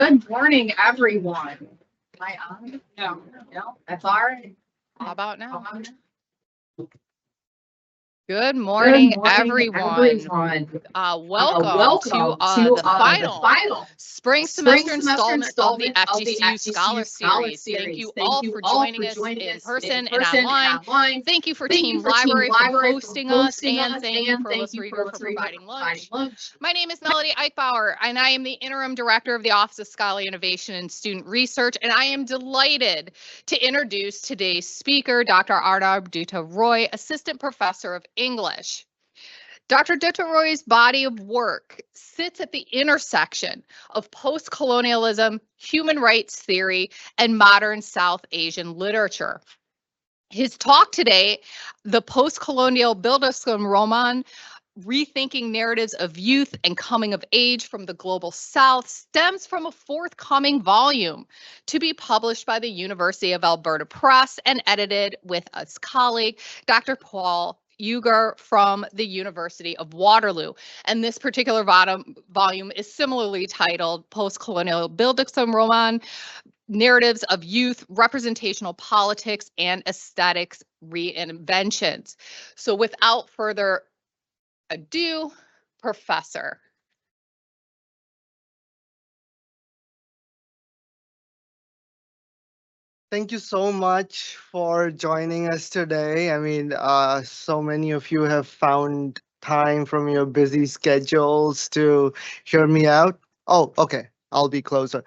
Good morning, everyone. Am I on? No. No, that's all right. How about now? Um, Good Good morning, morning, everyone. everyone. Welcome to Welcome to the the final final spring spring semester semester installment of the installment of the FGCU FGCU Scholar Scholar Series. Thank Series. you Thank all you for all joining for us joining in us in person and person and online. online. Thank you for Thank you Team for Team Library for Library for hosting us, hosting and us, thank you and for thank you Lister for Reader for listening for providing providing lunch. lunch. My name is Melody Eichbauer, and I am the Interim Director of the Office of Scholarly Innovation and Student Research, and I am delighted to introduce today's speaker, Dr. Arnab Dutta Roy, Assistant Professor of English. Dr. Dutta Roy's body of work sits at the intersection of post-colonialism, human rights theory, and modern South Asian literature. His talk today, the Postcolonial Bildungsroman, Rethinking Narratives of Youth and Coming of Age from the Global South, stems from a forthcoming volume to be published by the University of Alberta Press and edited with a colleague, Dr. Paul Uger from the University of Waterloo. And this particular volume is similarly titled Postcolonial Bildungsroman, Narratives of Youth, Representational Politics, and Aesthetics Reinventions. So without further ado, Professor. Thank you so much for joining us today. So many of you have found time from your busy schedules to hear me out. Oh, okay. I'll be closer.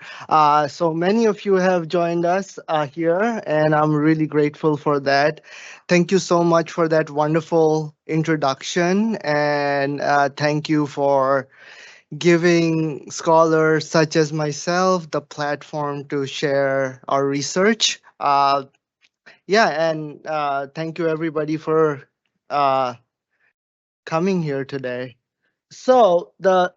So many of you have joined us here, and I'm really grateful for that. Thank you so much for that wonderful introduction, and thank you for giving scholars such as myself the platform to share our research. And thank you everybody for uh, coming here today. So the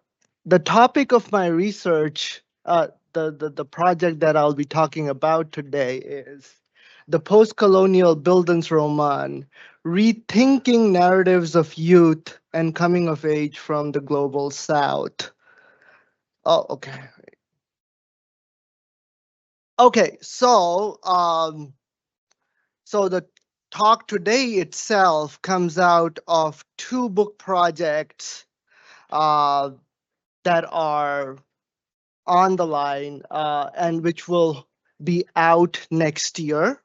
topic of my research, the project that I'll be talking about today is the post-colonial Bildungsroman, rethinking narratives of youth and coming of age from the global South. Oh, okay. Okay, so the talk today itself comes out of two book projects uh, that are on the line and which will be out next year.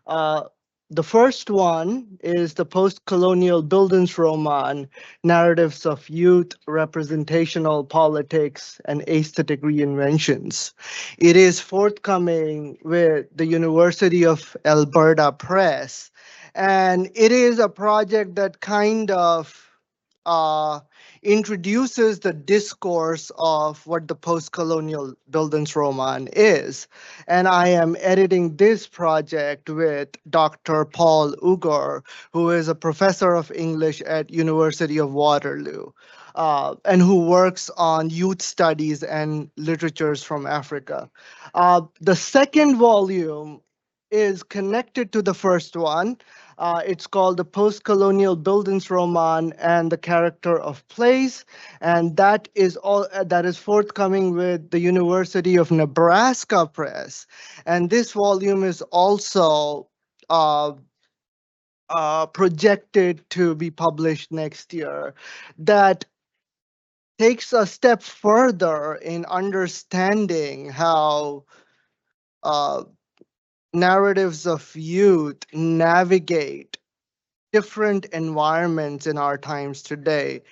Uh, the first one is the Post-Colonial Bildungsroman, Narratives of Youth, Representational Politics, and Aesthetic Reinventions. It is forthcoming with the University of Alberta Press, and it is a project that kind of uh, introduces the discourse of what the post-colonial Bildungsroman is. And I am editing this project with Dr. Paul Uger, who is a professor of English at University of Waterloo, and who works on youth studies and literatures from Africa. The second volume is connected to the first one. It's called The Post-Colonial Bildungsroman and the Character of Place, and that is forthcoming with the University of Nebraska Press. And this volume is also uh, projected to be published next year. That takes a step further in understanding how uh, narratives of youth navigate different environments in our times today.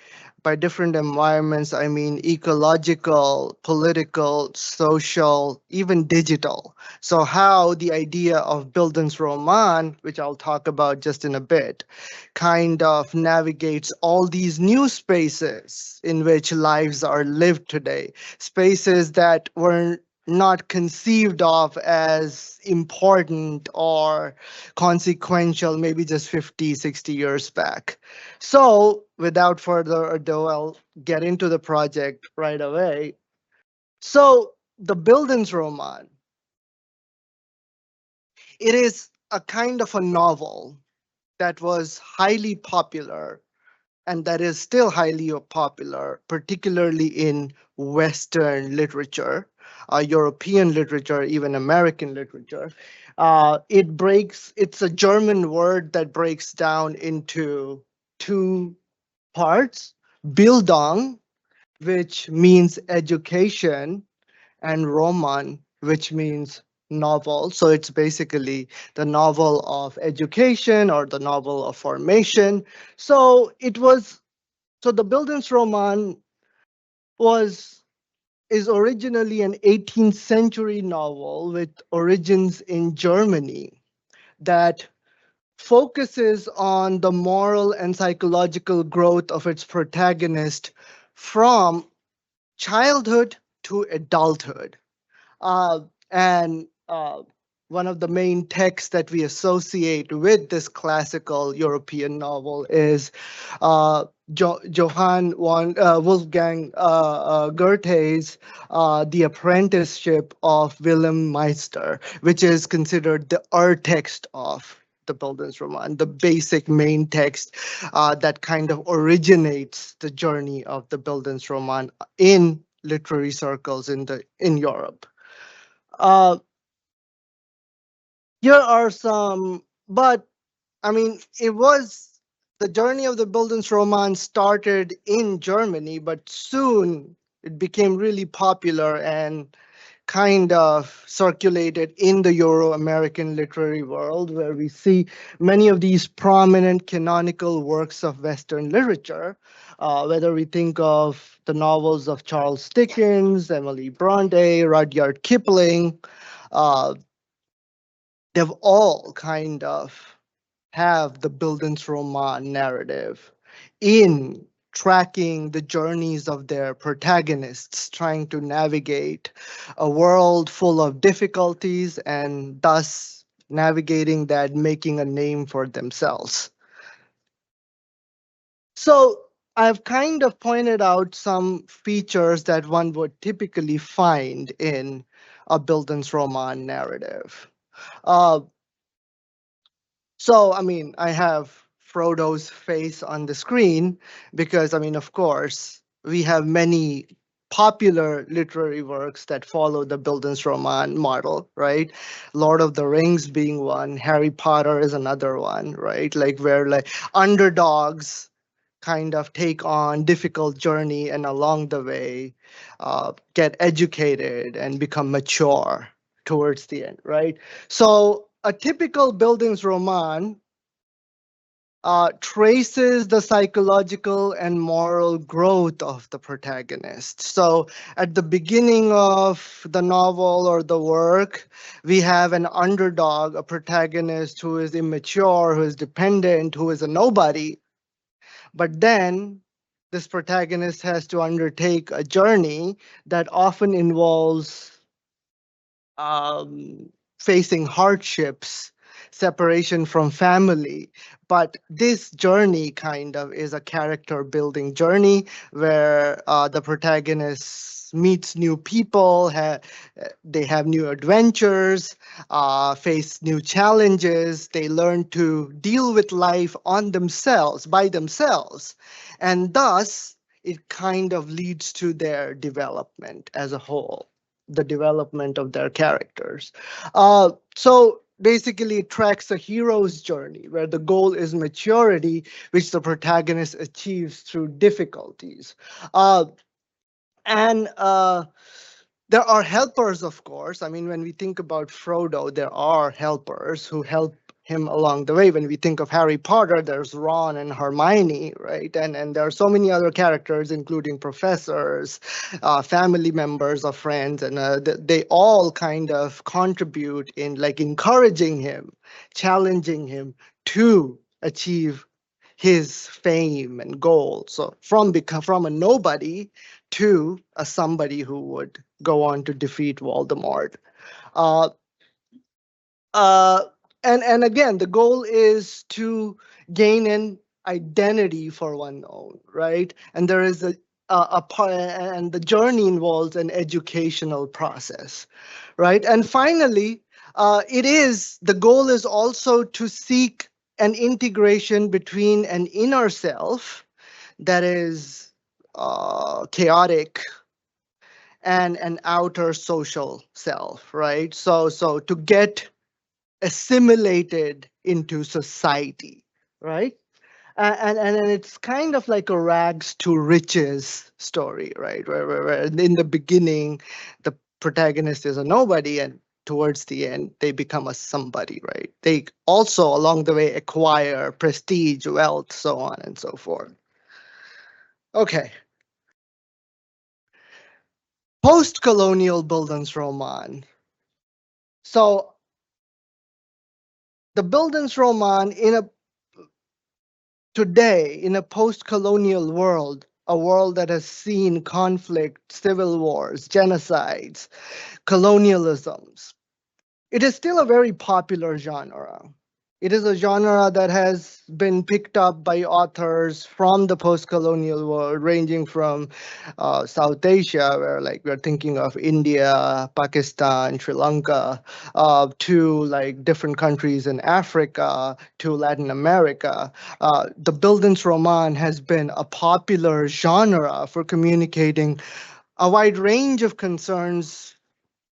By different environments, I mean ecological, political, social, even digital. So how the idea of Bildungsroman, which I'll talk about just in a bit, kind of navigates all these new spaces in which lives are lived today, spaces that were not conceived of as important or consequential maybe just 50, 60 years back. So without further ado, I'll get into the project right away. So the Bildungsroman, it is a kind of a novel that was highly popular and that is still highly popular, particularly in Western literature, European literature, even American literature. It's a German word that breaks down into two parts: Bildung, which means education, and Roman, which means novel. So it's basically the novel of education or the novel of formation. So the Bildungsroman was is originally an 18th century novel with origins in Germany that focuses on the moral and psychological growth of its protagonist from childhood to adulthood. And one of the main texts that we associate with this classical European novel is Wolfgang Goethe's The Apprenticeship of Wilhelm Meister, which is considered the text of the Bildungsroman, the basic main text that kind of originates the journey of the Bildungsroman in literary circles in Europe. Uh, here are some, but I mean, the journey of the Bildungsroman started in Germany, but soon it became really popular and kind of circulated in the Euro-American literary world, where we see many of these prominent canonical works of Western literature, whether we think of the novels of Charles Dickens, Emily Bronte, Rudyard Kipling. uh, they've all kind of have the Bildungsroman narrative in tracking the journeys of their protagonists, trying to navigate a world full of difficulties and thus navigating that, making a name for themselves. So I've kind of pointed out some features that one would typically find in a Bildungsroman narrative. Uh, So, I mean, I have Frodo's face on the screen because, I mean, of course, we have many popular literary works that follow the Bildungsroman model, right? Lord of the Rings being one, Harry Potter is another one, right? Like where like underdogs kind of take on difficult journey and along the way get educated and become mature towards the end, right? So a typical Bildungsroman traces the psychological and moral growth of the protagonist. So at the beginning of the novel or the work, we have an underdog, a protagonist who is immature, who is dependent, who is a nobody. But then this protagonist has to undertake a journey that often involves facing hardships, separation from family. But this journey kind of is a character building journey where the protagonist meets new people, they have new adventures, face new challenges, they learn to deal with life on themselves, by themselves. And thus, it kind of leads to their development as a whole, the development of their characters. So basically, it tracks a hero's journey where the goal is maturity, which the protagonist achieves through difficulties. And there are helpers, of course. I mean, when we think about Frodo, there are helpers who help him along the way. When we think of Harry Potter, there's Ron and Hermione, right? And there are so many other characters, including professors, family members of friends, and they all kind of contribute in like encouraging him, challenging him to achieve his fame and goal. So from a nobody to a somebody who would go on to defeat Voldemort. Uh, uh, and again, the goal is to gain an identity for one own, right? And there is a part, and the journey involves an educational process, right? And finally, the goal is also to seek an integration between an inner self that is chaotic, and an outer social self, right? So to get assimilated into society, right? And it's kind of like a rags to riches story, right? Where in the beginning, the protagonist is a nobody, and towards the end, they become a somebody, right? They also, along the way, acquire prestige, wealth, so on and so forth. Okay. Post-colonial Bildungsroman. So the Bildungsroman today, in a post-colonial world, a world that has seen conflict, civil wars, genocides, colonialisms, it is still a very popular genre. It is a genre that has been picked up by authors from the post-colonial world, ranging from South Asia, where like we're thinking of India, Pakistan, Sri Lanka, to like different countries in Africa, to Latin America. The Bildungsroman has been a popular genre for communicating a wide range of concerns,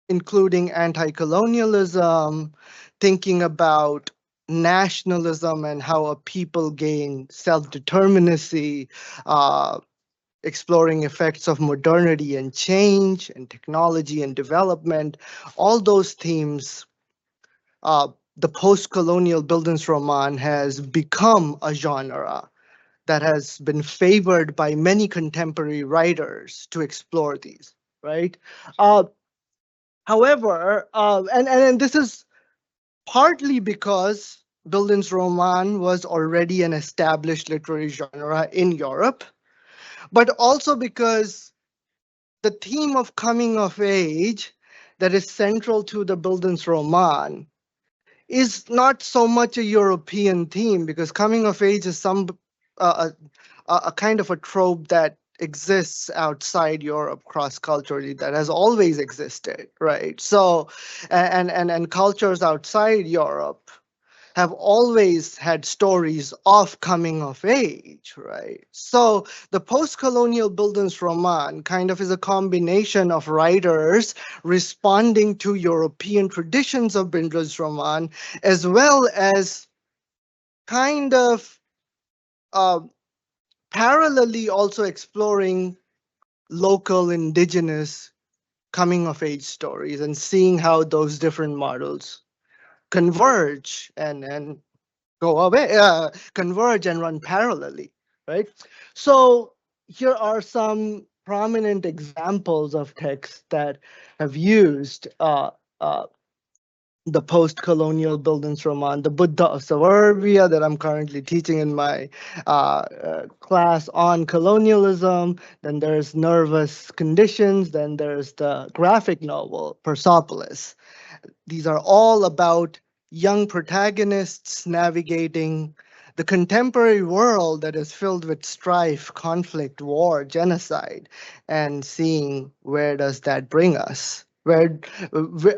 including anti-colonialism, thinking about nationalism and how a people gain self-determinacy, uh, exploring effects of modernity and change and technology and development. All those themes, the post-colonial Bildungsroman has become a genre that has been favored by many contemporary writers to explore these, right? Uh, However, and this is partly because Bildungsroman was already an established literary genre in Europe, but also because the theme of coming of age that is central to the Bildungsroman is not so much a European theme, because coming of age is a kind of a trope that exists outside Europe cross-culturally, that has always existed, right? So, and cultures outside Europe have always had stories of coming of age, right? So the post-colonial Bildungsroman kind of is a combination of writers responding to European traditions of Bildungsroman, as well as kind of uh, parallelly also exploring local indigenous coming of age stories and seeing how those different models converge and go away, converge and run parallelly, right? So here are some prominent examples of texts that have used the post-colonial Bildungsroman, the Buddha of Suburbia that I'm currently teaching in my class on colonialism. Then there's Nervous Conditions. Then there's the graphic novel Persepolis. These are all about young protagonists navigating the contemporary world that is filled with strife, conflict, war, genocide, and seeing where does that bring us?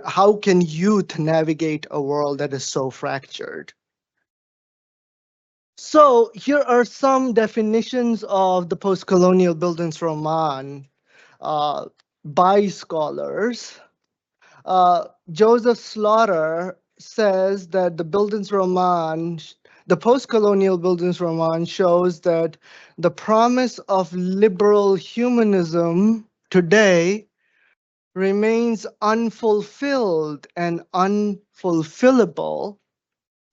How can youth navigate a world that is so fractured? So here are some definitions of the post-colonial Bildungsroman by scholars. Joseph Slaughter says that the post-colonial Bildungsroman shows that the promise of liberal humanism today remains unfulfilled and unfulfillable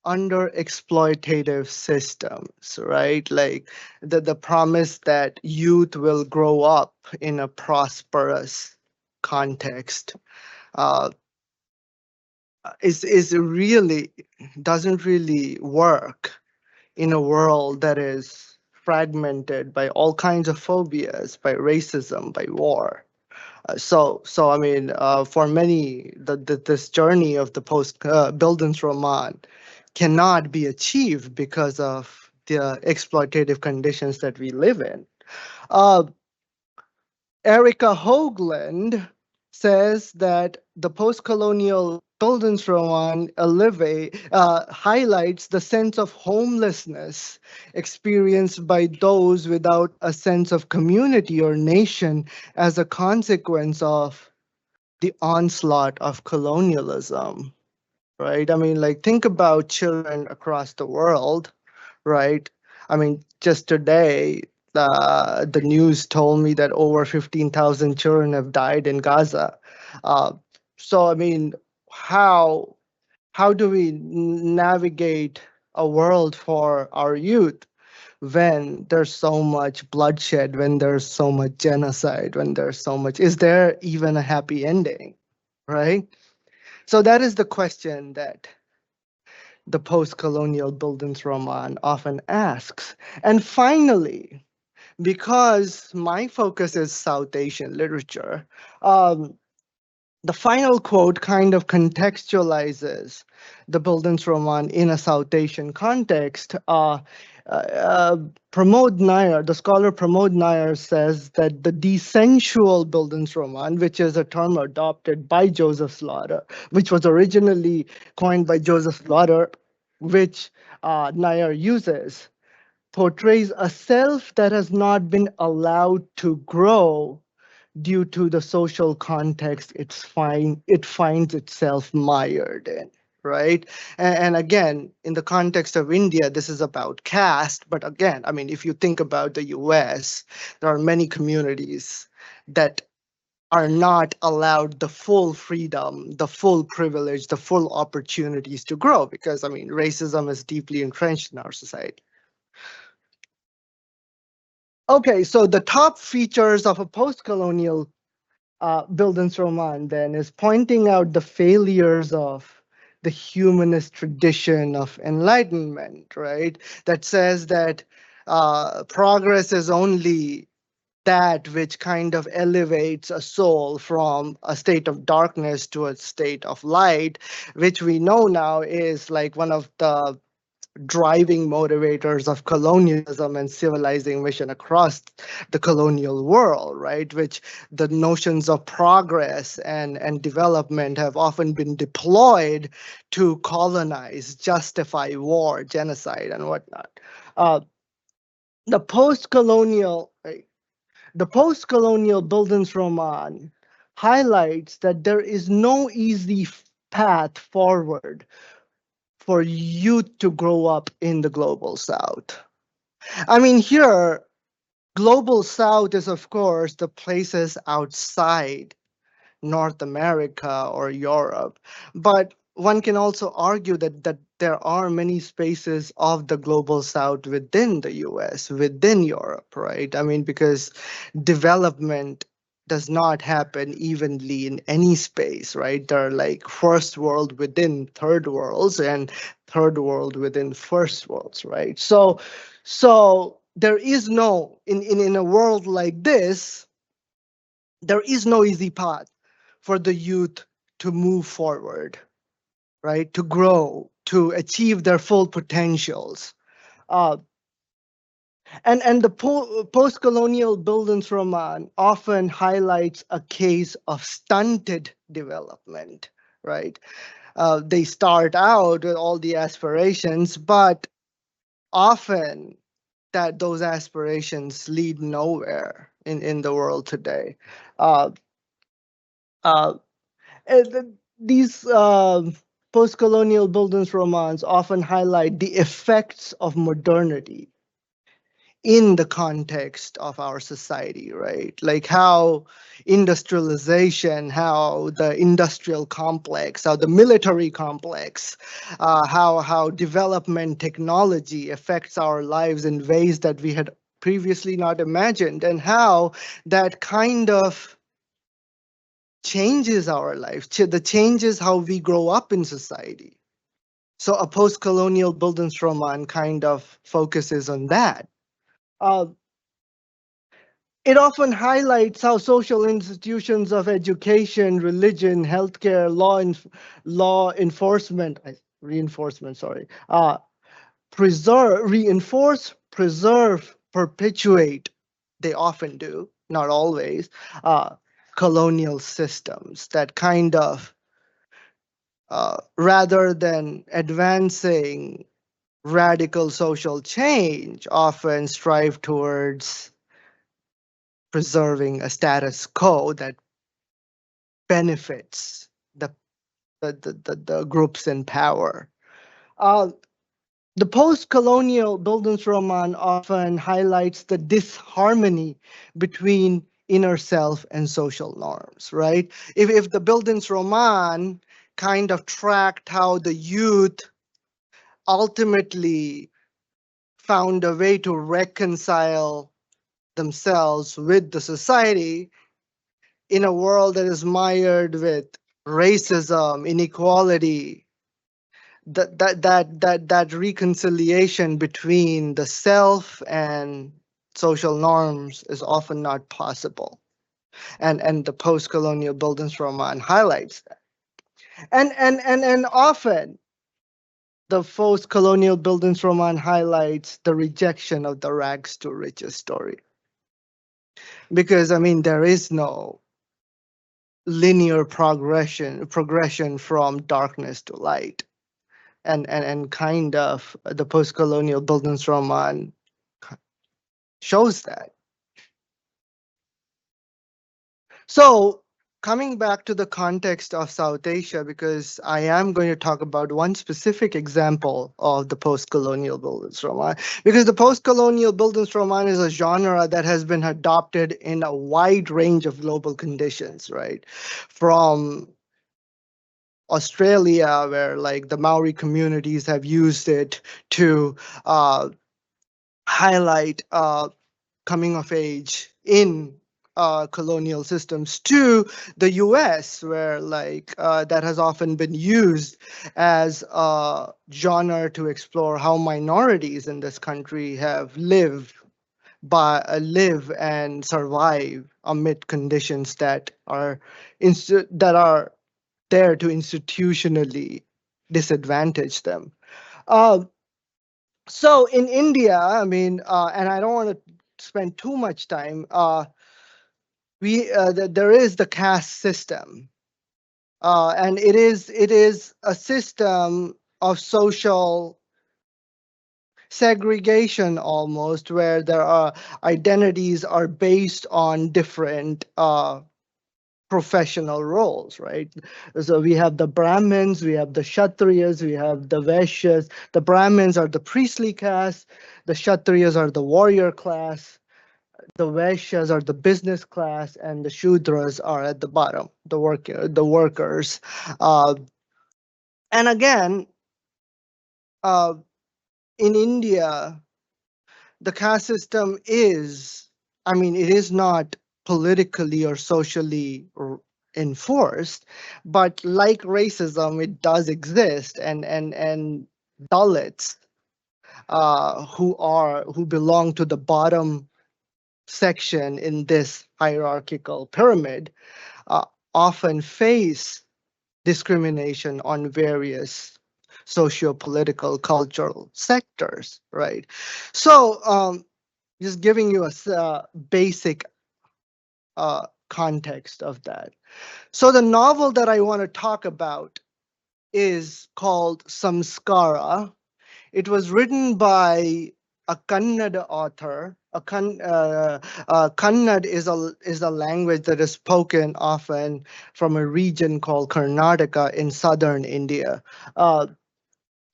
under exploitative systems, right? Like the promise that youth will grow up in a prosperous context is really doesn't really work in a world that is fragmented by all kinds of phobias, by racism, by war. So I mean, for many, this journey of the post Bildungsroman cannot be achieved because of the exploitative conditions that we live in. Uh, Erica Hoagland says that the postcolonial Bildungsroman highlights the sense of homelessness experienced by those without a sense of community or nation as a consequence of the onslaught of colonialism, right? I mean, like, think about children across the world, right? I mean, just today, the news told me that over 15,000 children have died in Gaza. Uh, so, I mean, how how do we navigate a world for our youth when there's so much bloodshed, when there's so much genocide, when there's so much? Is there even a happy ending, right? So that is the question that the post-colonial Bildungsroman often asks. And finally, because my focus is South Asian literature, um, the final quote kind of contextualizes the Bildungsroman in a South Asian context. Pramod Nair, the scholar Pramod Nair, says that the desensual Bildungsroman, which is a term adopted by Joseph Slaughter, which was originally coined by Joseph Slaughter, which Nair uses, portrays a self that has not been allowed to grow due to the social context it finds itself mired in, right? And again, in the context of India, this is about caste, but again, I mean, if you think about the US, there are many communities that are not allowed the full freedom, the full privilege, the full opportunities to grow, because I mean, racism is deeply entrenched in our society. Okay, so the top features of a post-colonial Bildungsroman then is pointing out the failures of the humanist tradition of enlightenment, right? That says that progress is only that which kind of elevates a soul from a state of darkness to a state of light, which we know now is like one of the driving motivators of colonialism and civilizing mission across the colonial world, right? Which the notions of progress and development have often been deployed to colonize, justify war, genocide, and whatnot. Uh, the post-colonial, the post-colonial Bildungsroman highlights that there is no easy path forward for youth to grow up in the global south. I mean, here, global south is, of course, the places outside North America or Europe. But one can also argue that there are many spaces of the global south within the US, within Europe, right? I mean, because development does not happen evenly in any space, right? There are like first world within third worlds and third world within first worlds, right? So there is no in a world like this, there is no easy path for the youth to move forward, right? To grow, to achieve their full potentials. Uh, and the post-colonial Bildungsroman often highlights a case of stunted development, right? They start out with all the aspirations, but often that those aspirations lead nowhere in the world today. Uh, uh, these post-colonial Bildungsromans often highlight the effects of modernity in the context of our society, right? Like how industrialization, how the industrial complex, how the military complex, how development technology affects our lives in ways that we had previously not imagined, and how that kind of changes our life, the changes how we grow up in society. So a post-colonial Bildungsroman kind of focuses on that. Uh, it often highlights how social institutions of education, religion, healthcare, law enforcement, reinforcement, sorry, reinforce, preserve, perpetuate. They often do, not always. colonial systems that kind of, rather than advancing radical social change, often strive towards preserving a status quo that benefits the groups in power. Uh, the post-colonial Bildungsroman often highlights the disharmony between inner self and social norms, right? If the Bildungsroman kind of tracked how the youth ultimately found a way to reconcile themselves with the society in a world that is mired with racism, inequality, that reconciliation between the self and social norms is often not possible. And the post-colonial Bildungsroman highlights that. And often the post-colonial Bildungsroman highlights the rejection of the rags to riches story. Because I mean, there is no linear progression from darkness to light. And kind of the post-colonial Bildungsroman shows that. So coming back to the context of South Asia, because I am going to talk about one specific example of the post-colonial Bildungsroman, because the post-colonial Bildungsroman is a genre that has been adopted in a wide range of global conditions, right? From Australia, where like the Maori communities have used it to highlight coming of age in colonial systems, to the US, where like that has often been used as a genre to explore how minorities in this country have live and survive amid conditions that are there to institutionally disadvantage them. Uh, so in India, I mean, and I don't want to spend too much time. There is the caste system, and it is a system of social segregation almost, where there are identities are based on different professional roles, right? So we have the Brahmins, we have the Kshatriyas, we have the Vaishyas. The Brahmins are the priestly caste, the Kshatriyas are the warrior class, the Vaishyas are the business class, and the Shudras are at the bottom, the workers. Uh, and again, uh, in India, the caste system is, I mean, it is not politically or socially enforced, but like racism, it does exist, and Dalits, who belong to the bottom section in this hierarchical pyramid, uh, often face discrimination on various socio-political cultural sectors, right? So just giving you a basic context of that. So the novel that I want to talk about is called Samskara. It was written by a Kannada author. Kannada is a language that is spoken often from a region called Karnataka in southern India. Uh,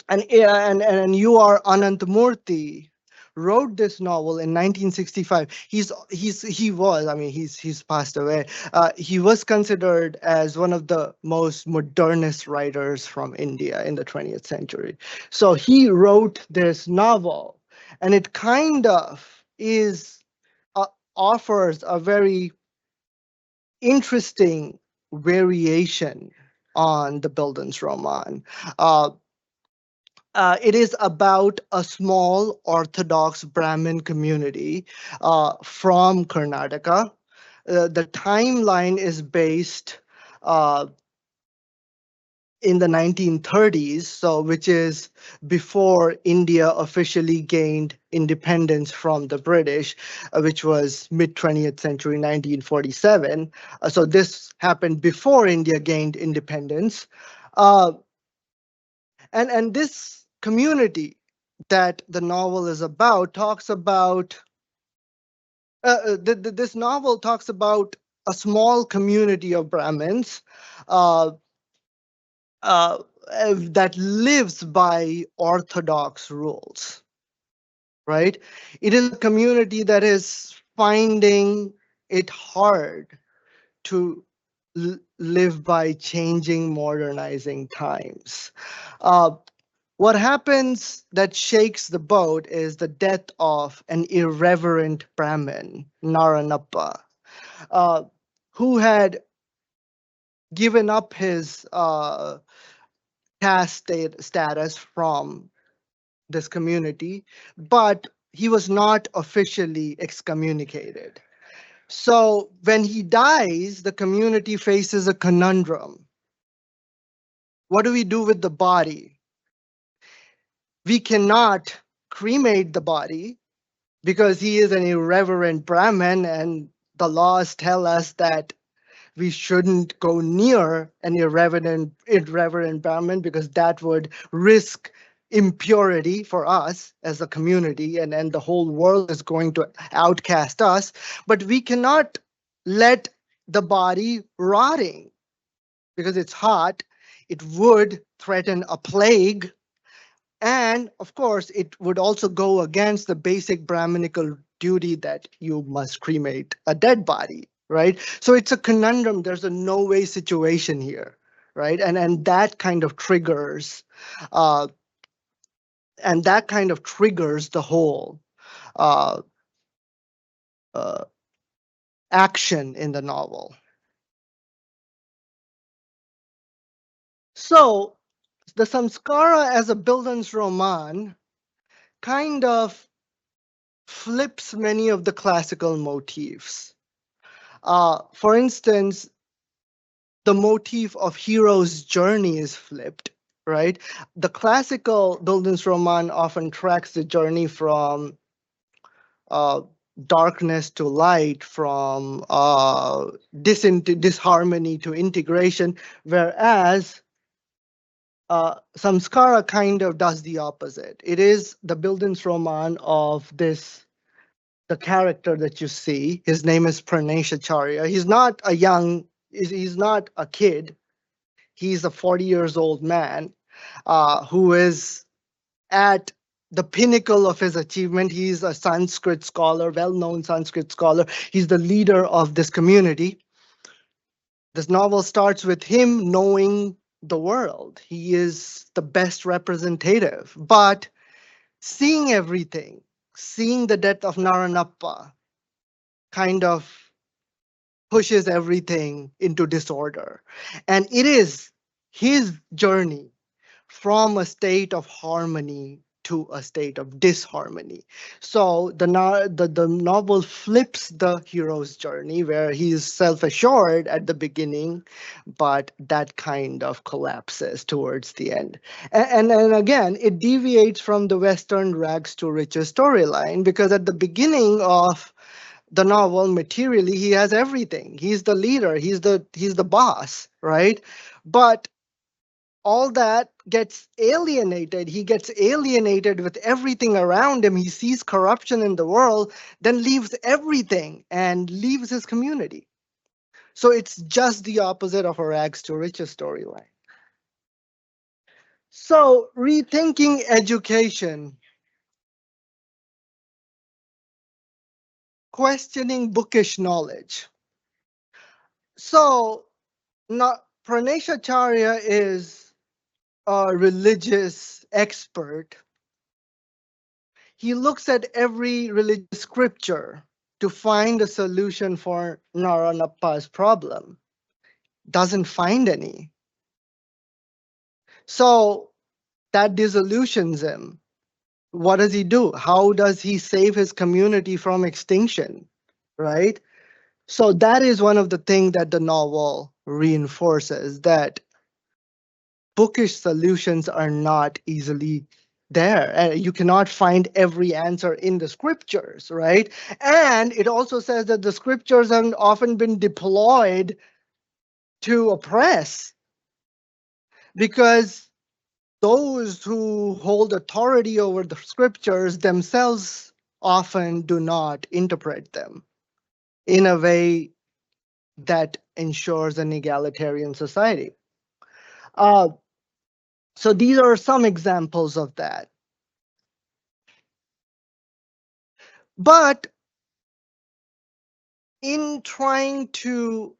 and U.R. Ananthamurthy wrote this novel in 1965. He's passed away. He was considered as one of the most modernist writers from India in the 20th century. So he wrote this novel, and it kind of offers a very interesting variation on the Bildungsroman. It is about a small Orthodox Brahmin community from Karnataka. The timeline is based in the 1930s, so which is before India officially gained independence from the British, which was mid 20th century, 1947. So this happened before India gained independence. Uh, and this community that the novel is about talks about this novel talks about a small community of Brahmins uh, uh, that lives by orthodox rules, right? It is a community that is finding it hard to live by changing, modernizing times. Uh, what happens that shakes the boat is the death of an irreverent Brahmin, Naranappa, uh, who had given up his caste status from this community, but he was not officially excommunicated. So when he dies, the community faces a conundrum. What do we do with the body? We cannot cremate the body because he is an irreverent Brahmin, and the laws tell us that we shouldn't go near an irreverent Brahmin because that would risk impurity for us as a community, and the whole world is going to outcast us. But we cannot let the body rotting because it's hot. It would threaten a plague. And of course, it would also go against the basic Brahminical duty that you must cremate a dead body, right? So it's a conundrum. There's a no-way situation here, right? And that kind of triggers, uh, the whole uh, uh, action in the novel. So the Samskara as a Bildungsroman kind of flips many of the classical motifs. For instance, the motif of hero's journey is flipped, right? The classical Bildungsroman often tracks the journey from uh, darkness to light, from disharmony to integration, whereas Samskara kind of does the opposite. It is the Bildungsroman of the character that you see. His name is Praneshacharya. He's not a kid. He's a 40 years old man who is at the pinnacle of his achievement. He's a Sanskrit scholar, well-known Sanskrit scholar. He's the leader of this community. This novel starts with him knowing the world. He is the best representative, but seeing everything, seeing the death of Naranappa kind of pushes everything into disorder. And it is his journey from a state of harmony to a state of disharmony. So the novel flips the hero's journey where he is self-assured at the beginning, but that kind of collapses towards the end. And again, it deviates from the Western rags to riches storyline because at the beginning of the novel, materially, he has everything. He's the leader, he's the boss, right? But all that gets alienated. He gets alienated with everything around him. He sees corruption in the world, then leaves everything and leaves his community. So it's just the opposite of a rags to riches storyline. So rethinking education, questioning bookish knowledge. So Praneshacharya is a religious expert. He looks at every religious scripture to find a solution for Naranappa's problem. Doesn't find any. So that disillusions him. What does he do? How does he save his community from extinction? Right? So that is one of the things that the novel reinforces, that bookish solutions are not easily there. You cannot find every answer in the scriptures, right? And it also says that the scriptures have often been deployed to oppress, because those who hold authority over the scriptures themselves often do not interpret them in a way that ensures an egalitarian society. Uh, so these are some examples of that. But in trying to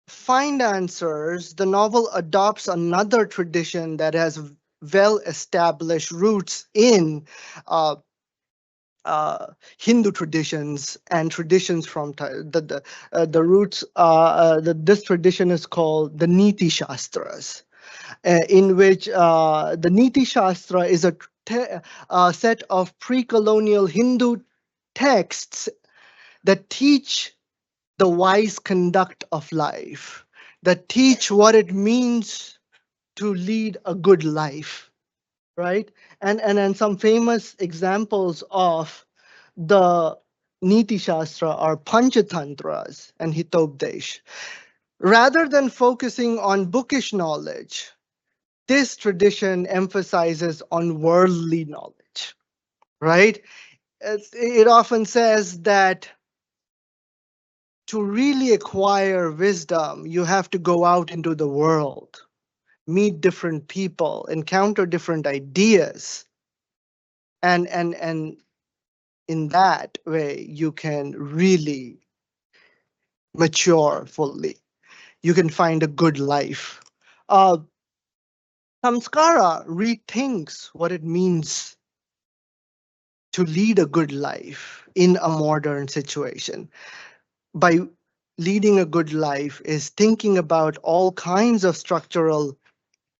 find answers, the novel adopts another tradition that has well-established roots in uh, Hindu traditions and traditions from the roots. This tradition is called the Niti Shastras, in which the Niti Shastra is a set of pre-colonial Hindu texts that teach the wise conduct of life, that teach what it means to lead a good life, right? And some famous examples of the Niti Shastra are Panchatantras and Hitopdesh. Rather than focusing on bookish knowledge, this tradition emphasizes on worldly knowledge, right? It often says that to really acquire wisdom, you have to go out into the world, meet different people, encounter different ideas, and in that way, you can really mature fully. You can find a good life. Uh, Samskara rethinks what it means to lead a good life in a modern situation. By leading a good life is thinking about all kinds of structural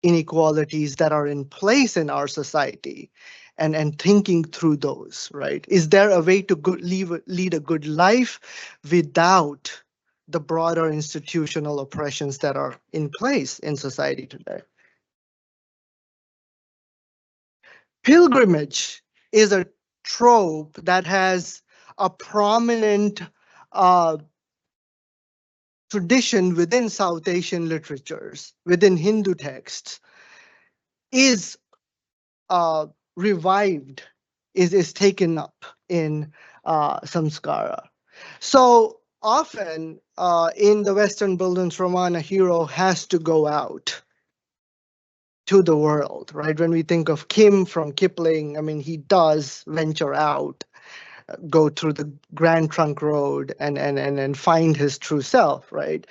inequalities that are in place in our society, and thinking through those, right? Is there a way to lead a good life without the broader institutional oppressions that are in place in society today? Pilgrimage is a trope that has a prominent uh, tradition within South Asian literatures, within Hindu texts, is uh, revived, is taken up in Samskara. So often in the Western Bildungsroman, a hero has to go out to the world, right? When we think of Kim from Kipling, I mean, he does venture out, go through the Grand Trunk Road and find his true self, right?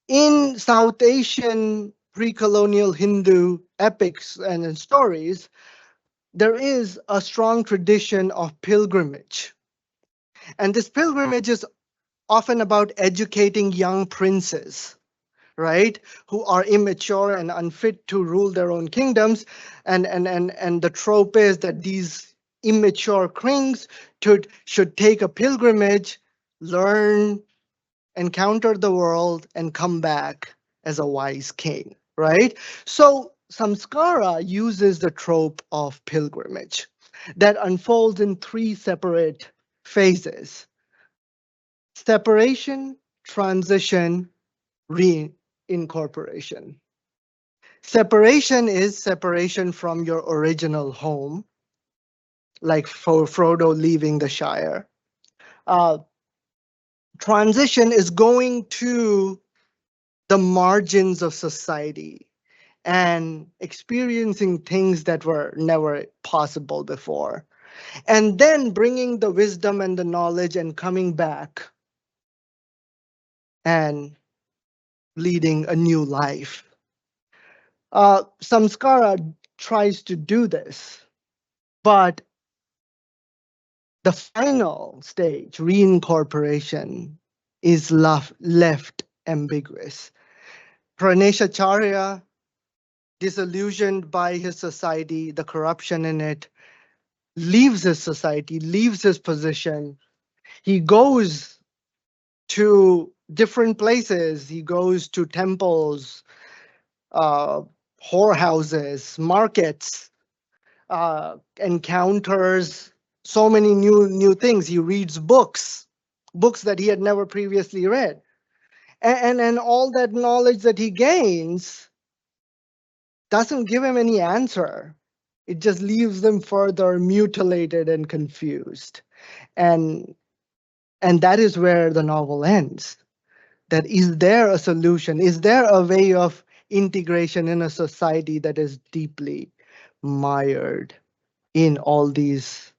In South Asian pre-colonial Hindu epics and stories, there is a strong tradition of pilgrimage. And this pilgrimage is often about educating young princes, right, who are immature and unfit to rule their own kingdoms. And the trope is that these immature kings should take a pilgrimage, learn, encounter the world, and come back as a wise king, right? So Samskara uses the trope of pilgrimage that unfolds in three separate phases: separation, transition, reincorporation. Separation is separation from your original home, like for Frodo leaving the Shire. Transition is going to the margins of society and experiencing things that were never possible before. And then bringing the wisdom and the knowledge and coming back and leading a new life. Samskara tries to do this, but the final stage, reincorporation, is left ambiguous. Praneshacharya, disillusioned by his society, the corruption in it, leaves his society, leaves his position. He goes to different places. He goes to temples, whorehouses, markets, encounters so many new things. He reads books that he had never previously read. And all that knowledge that he gains doesn't give him any answer. It just leaves them further mutilated and confused. And that is where the novel ends. That is there a solution? Is there a way of integration in a society that is deeply mired in all these?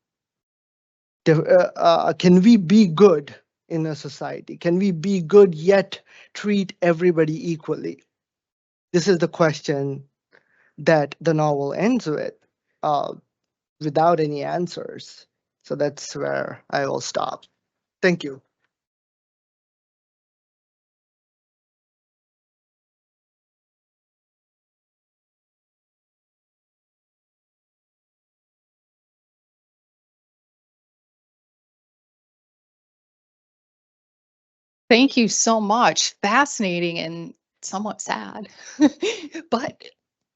Can we be good in a society? Can we be good yet treat everybody equally? This is the question that the novel ends with, without any answers. So that's where I will stop. Thank you. Thank you so much. Fascinating and somewhat sad. But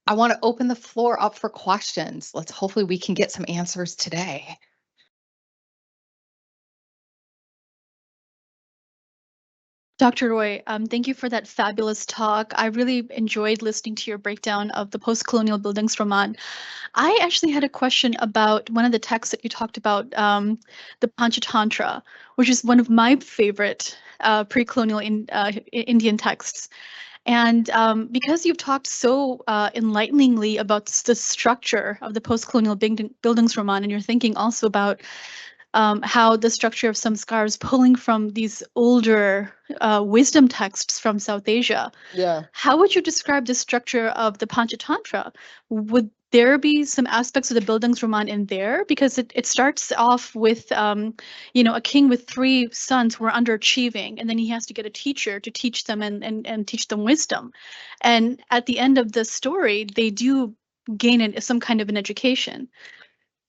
I want to open the floor up for questions. Hopefully we can get some answers today. Dr. Roy, thank you for that fabulous talk. I really enjoyed listening to your breakdown of the Postcolonial Bildungsroman. I actually had a question about one of the texts that you talked about, the Panchatantra, which is one of my favorite pre-colonial Indian texts. And because you've talked so enlighteningly about the structure of the Postcolonial Bildungsroman, and you're thinking also about how the structure of samskar is pulling from these older wisdom texts from South Asia. Yeah. How would you describe the structure of the Panchatantra? Would there be some aspects of the Bildungsroman in there? Because it starts off with, a king with 3 sons who are underachieving, and then he has to get a teacher to teach them and teach them wisdom. And at the end of the story, they do gain some kind of an education.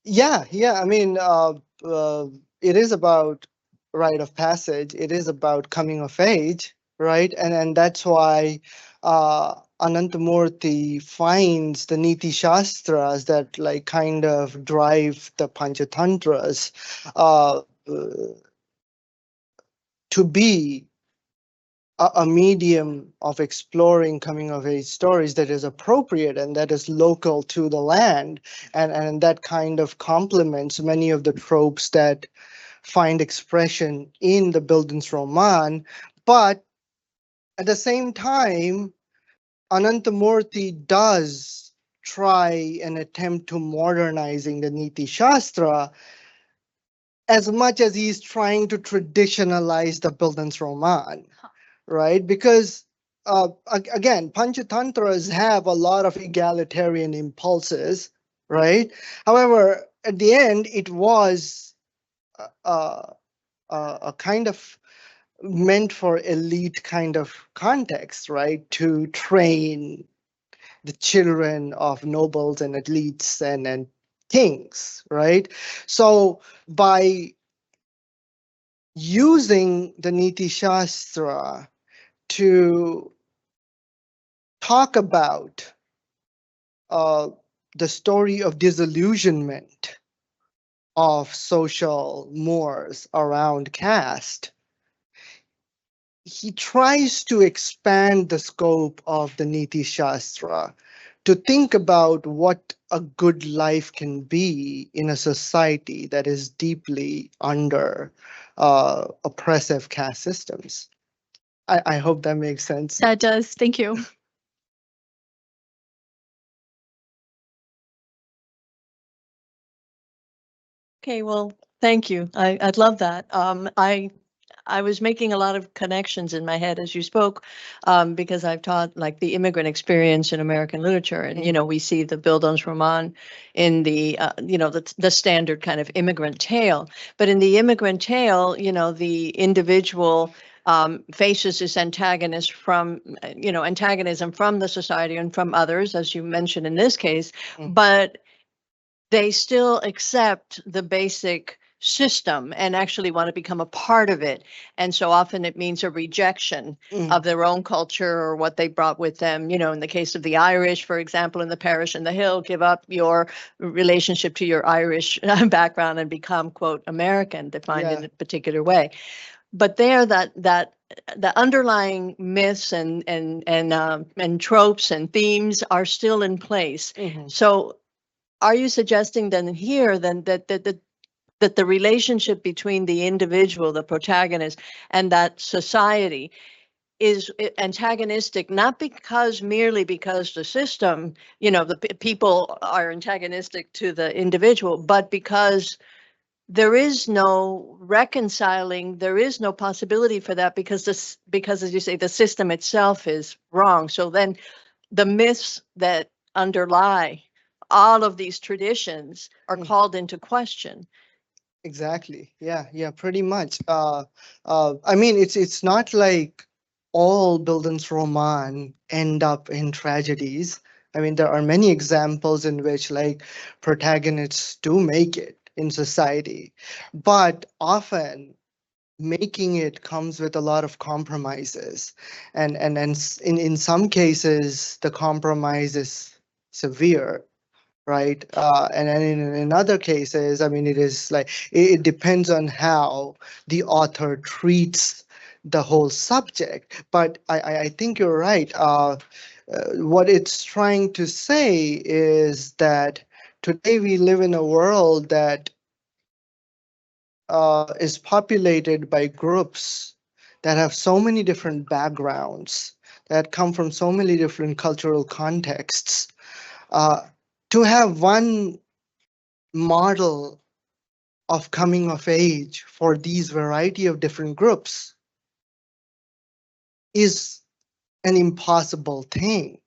Yeah. I mean, it is about rite of passage. It is about coming of age, right? And that's why Anantamurti finds the Niti Shastras that like kind of drive the Panchatantras to be a medium of exploring coming of age stories that is appropriate and that is local to the land, and that kind of complements many of the tropes that find expression in the Bildungsroman. But at the same time, Anantamurti does try and attempt to modernizing the Niti Shastra as much as he's trying to traditionalize the Bildungsroman. Right? Because again, Panchatantras have a lot of egalitarian impulses, right? However, at the end, it was a kind of meant for elite kind of context, right? To train the children of nobles and elites and kings, right? So by using the Niti Shastra to talk about the story of disillusionment of social mores around caste, he tries to expand the scope of the Niti Shastra to think about what a good life can be in a society that is deeply under oppressive caste systems. I hope that makes sense. That does. Thank you. Okay, well, thank you. I'd love that. I was making a lot of connections in my head as you spoke, because I've taught like the immigrant experience in American literature, and we see the Bildungsroman in the the standard kind of immigrant tale. But in the immigrant tale, the individual faces this antagonism from the society and from others, as you mentioned in this case, but they still accept the basic system and actually want to become a part of it. And so often it means a rejection of their own culture or what they brought with them. You know, in the case of the Irish, for example, in the Parish in the Hill, give up your relationship to your Irish background and become, quote, American, defined in Yeah. a particular way. But there, that the underlying myths and tropes and themes are still in place. Mhm. So, are you suggesting then here then that the relationship between the individual, the protagonist, and that society is antagonistic, not merely because the system, you know, the people are antagonistic to the individual, but because there is no reconciling, there is no possibility for that because as you say, the system itself is wrong. So then the myths that underlie all of these traditions are called into question. Exactly. Yeah, pretty much. I mean, it's not like all Bildungsroman end up in tragedies. I mean, there are many examples in which like protagonists do make it in society, but often making it comes with a lot of compromises, and in some cases the compromise is severe, right? And then in other cases, I mean, it is like it depends on how the author treats the whole subject. But I think you're right. What it's trying to say is that today we live in a world that is populated by groups that have so many different backgrounds, that come from so many different cultural contexts. Uh, to have one model of coming of age for these variety of different groups is an impossible thing,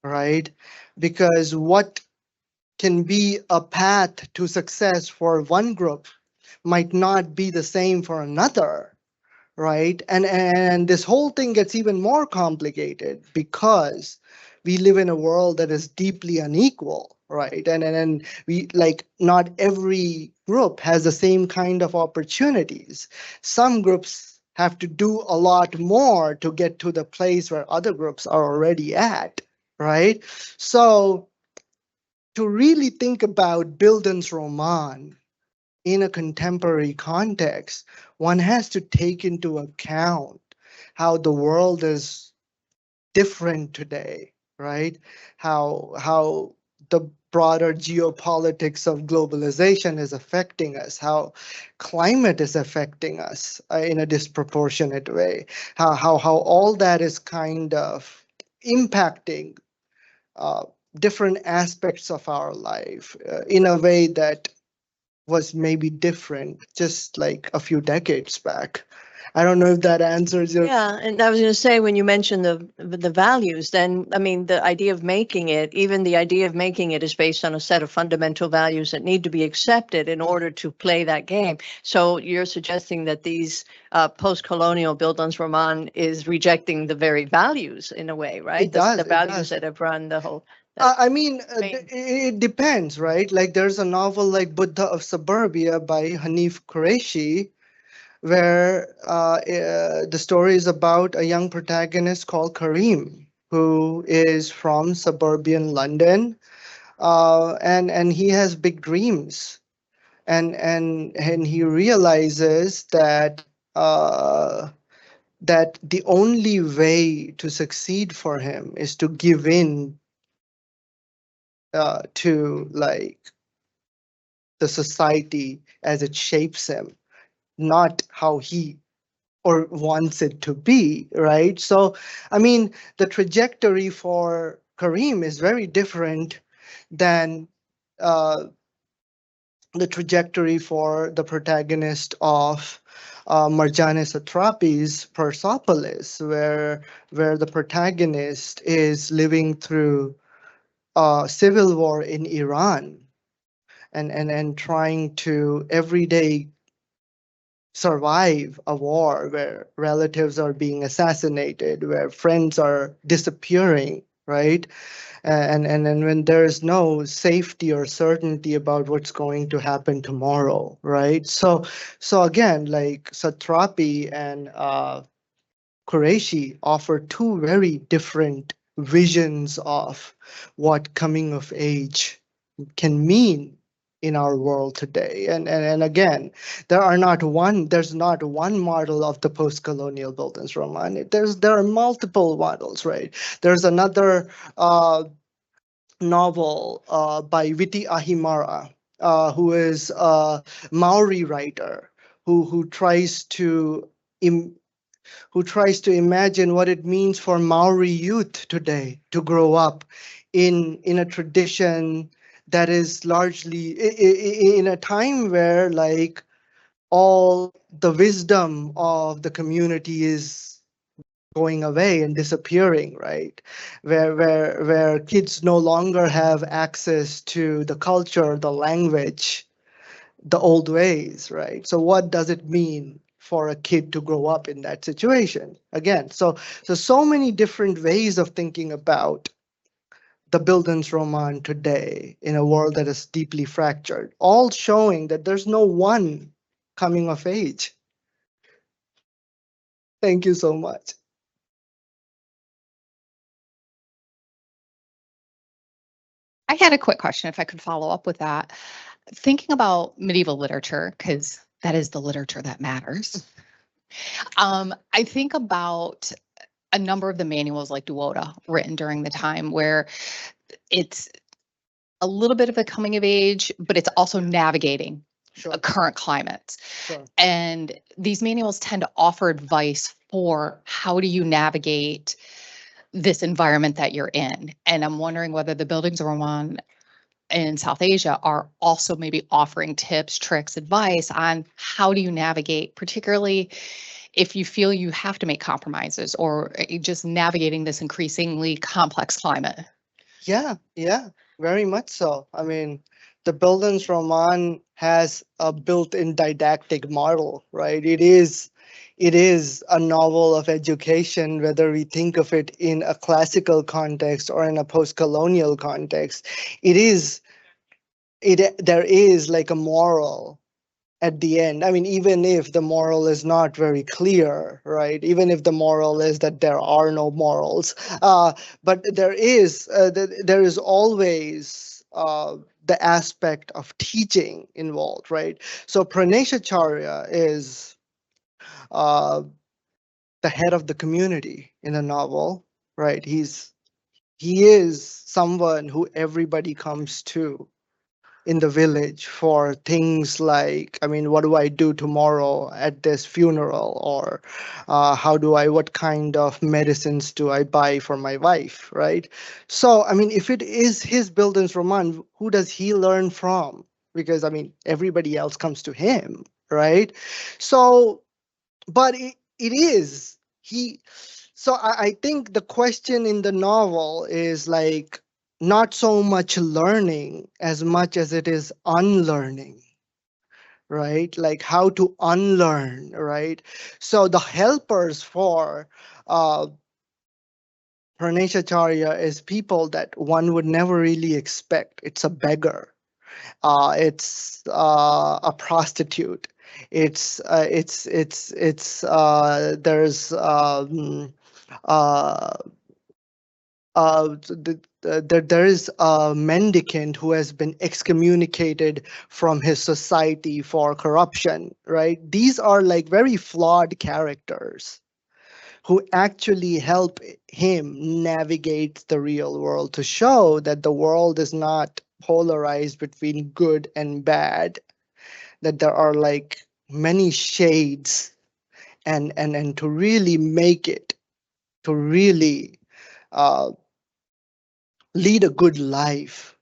right? Because what can be a path to success for one group might not be the same for another, right? And this whole thing gets even more complicated because we live in a world that is deeply unequal, right? And we like not every group has the same kind of opportunities. Some groups have to do a lot more to get to the place where other groups are already at, right? So to really think about Bildungsroman in a contemporary context, one has to take into account how the world is different today, right? How the broader geopolitics of globalization is affecting us, how climate is affecting us in a disproportionate way, how all that is kind of impacting uh, different aspects of our life in a way that was maybe different just like a few decades back. I don't know if that answers your. Yeah, and I was going to say when you mentioned the values, then I mean the idea of making it, even the idea of making it is based on a set of fundamental values that need to be accepted in order to play that game. So you're suggesting that these post-colonial Bildungsroman is rejecting the very values in a way, right? It does. The It values does. that have run the whole. I mean, main- it depends, right? Like there's a novel like Buddha of Suburbia by Hanif Qureshi, where the story is about a young protagonist called Kareem, who is from suburban London, and he has big dreams, and he realizes that that the only way to succeed for him is to give in to like the society as it shapes him, not how he or wants it to be, right? So, I mean, the trajectory for Kareem is very different than uh, the trajectory for the protagonist of Marjane Satrapi's Persepolis, where the protagonist is living through civil war in Iran and trying to every day survive a war where relatives are being assassinated, where friends are disappearing, right? And when there is no safety or certainty about what's going to happen tomorrow, right? So again, like Satrapi and Qureshi offer two very different visions of what coming of age can mean in our world today. And again, there's not one model of the post-colonial Bildungsroman. There are multiple models, right? There's another novel by Viti Ahimara, who is a Maori writer who tries to who tries to imagine what it means for Maori youth today to grow up in a tradition that is largely in a time where like all the wisdom of the community is going away and disappearing, right? Where kids no longer have access to the culture, the language, the old ways, right? So what does it mean for a kid to grow up in that situation? Again, so many different ways of thinking about the Bildungsroman today in a world that is deeply fractured, all showing that there's no one coming of age. Thank you so much. I had a quick question if I could follow up with that. Thinking about medieval literature, because that is the literature that matters. I think about a number of the manuals like Duoda written during the time where it's a little bit of a coming of age, but it's also navigating Sure, a current climate. sure. And these manuals tend to offer advice for how do you navigate this environment that you're in. And I'm wondering whether the Bildungsroman in South Asia are also maybe offering tips, tricks, advice on how do you navigate, particularly if you feel you have to make compromises or just navigating this increasingly complex climate. Yeah, very much so. I mean, the Bildungsroman has a built-in didactic model, right? It is a novel of education, whether we think of it in a classical context or in a post-colonial context. There is like a moral at the end. I mean, even if the moral is not very clear, right? Even if the moral is that there are no morals, but there is always the aspect of teaching involved, right? So Praneshacharya is uh, the head of the community in the novel, right? He is someone who everybody comes to in the village for things like, I mean, what do I do tomorrow at this funeral? Or what kind of medicines do I buy for my wife, right? So, I mean, if it is his Bildungsroman, who does he learn from? Because, I mean, everybody else comes to him, right? So, but it is, so I think the question in the novel is like, not so much learning as much as it is unlearning, right? Like how to unlearn, right? So the helpers for Praneshacharya is people that one would never really expect. It's a beggar. It's a prostitute. There's uh, there is a mendicant who has been excommunicated from his society for corruption, right? These are like very flawed characters who actually help him navigate the real world to show that the world is not polarized between good and bad, that there are like many shades, and to really make it, to really uh, lead a good life,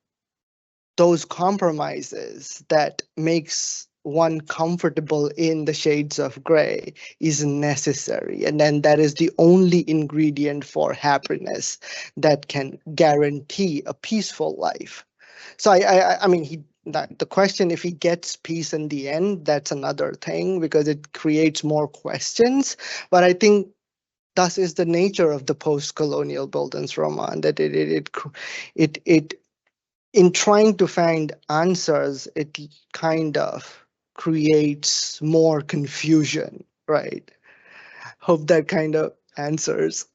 those compromises that makes one comfortable in the shades of gray is necessary, and then that is the only ingredient for happiness that can guarantee a peaceful life. So I mean, the question if he gets peace in the end, that's another thing because it creates more questions. But I think thus is the nature of the post-colonial Bildungsroman, that it in trying to find answers, it kind of creates more confusion, right? Hope that kind of answers.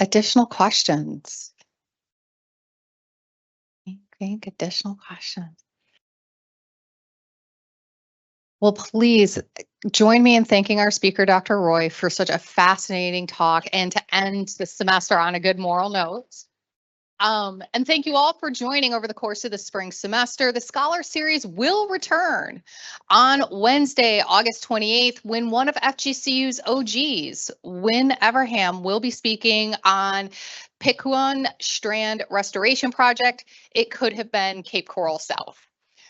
Additional questions? Think additional questions. Well, please join me in thanking our speaker, Dr. Roy, for such a fascinating talk and to end the semester on a good moral note. And thank you all for joining over the course of the spring semester. The Scholar Series will return on Wednesday, August 28th, when one of FGCU's OGs, Wynn Everham, will be speaking on Picayune Strand Restoration Project. It could have been Cape Coral South.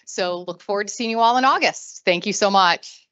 So look forward to seeing you all in August. Thank you so much.